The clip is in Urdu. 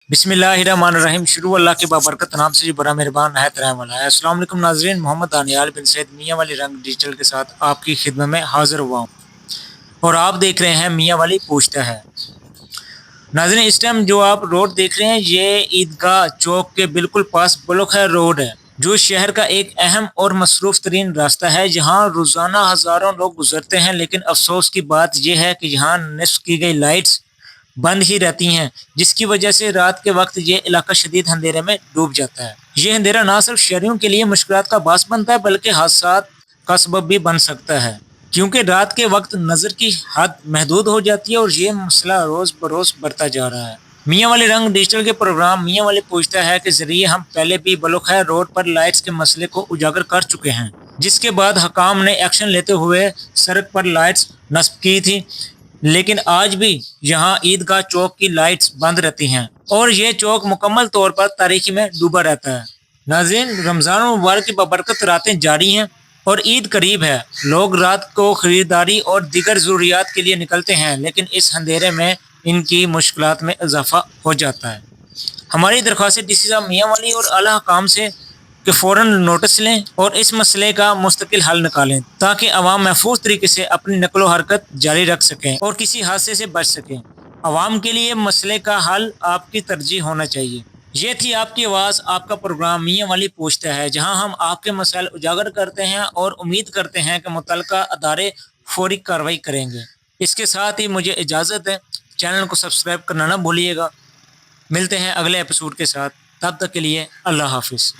بسم اللہ الرحمن الرحیم۔ شروع اللہ کے بابرکت نام سے جو بڑا مہربان نہایت رحم والا ہے۔ السلام علیکم ناظرین، محمد دانیال بن سید میاں والی رنگ ڈیجیٹل کے ساتھ آپ کی خدمت میں حاضر ہوا ہوں اور آپ دیکھ رہے ہیں میاں والی پوچھتا ہے۔ ناظرین، اس ٹائم جو آپ روڈ دیکھ رہے ہیں یہ عیدگاہ چوک کے بالکل پاس بلوک ہے روڈ ہے، جو شہر کا ایک اہم اور مصروف ترین راستہ ہے جہاں روزانہ ہزاروں لوگ گزرتے ہیں، لیکن افسوس کی بات یہ ہے کہ یہاں نصب کی گئی لائٹس بند ہی رہتی ہیں، جس کی وجہ سے رات کے وقت یہ علاقہ شدید اندھیرے میں ڈوب جاتا ہے۔ یہ اندھیرا نہ صرف شہریوں کے لیے مشکلات کا باعث بنتا ہے بلکہ حادثات کا سبب بھی بن سکتا ہے، کیونکہ رات کے وقت نظر کی حد محدود ہو جاتی ہے اور یہ مسئلہ روز بروز بڑھتا جا رہا ہے۔ میاں والے رنگ ڈیجیٹل کے پروگرام میاں والے پوچھتا ہے کے ذریعے ہم پہلے بھی بلوک ہے روڈ پر لائٹس کے مسئلے کو اجاگر کر چکے ہیں، جس کے بعد حکام نے ایکشن لیتے ہوئے سڑک پر لائٹس نصب کی تھی، لیکن آج بھی یہاں عیدگاہ چوک کی لائٹس بند رہتی ہیں اور یہ چوک مکمل طور پر تاریکی میں ڈوبا رہتا ہے۔ ناظرین، رمضان المبارک کی بابرکت راتیں جاری ہیں اور عید قریب ہے۔ لوگ رات کو خریداری اور دیگر ضروریات کے لیے نکلتے ہیں، لیکن اس اندھیرے میں ان کی مشکلات میں اضافہ ہو جاتا ہے۔ ہماری درخواست ڈی سی صاحب میاں والی اور اعلیٰ حکام سے کہ فوراً نوٹس لیں اور اس مسئلے کا مستقل حل نکالیں تاکہ عوام محفوظ طریقے سے اپنی نقل و حرکت جاری رکھ سکیں اور کسی حادثے سے بچ سکیں۔ عوام کے لیے مسئلے کا حل آپ کی ترجیح ہونا چاہیے۔ یہ تھی آپ کی آواز، آپ کا پروگرام میاں والی پوچھتا ہے، جہاں ہم آپ کے مسائل اجاگر کرتے ہیں اور امید کرتے ہیں کہ متعلقہ ادارے فوری کارروائی کریں گے۔ اس کے ساتھ ہی مجھے اجازت ہے، چینل کو سبسکرائب کرنا نہ بھولیے گا۔ ملتے ہیں اگلے ایپیسوڈ کے ساتھ، تب تک کے لیے اللہ حافظ۔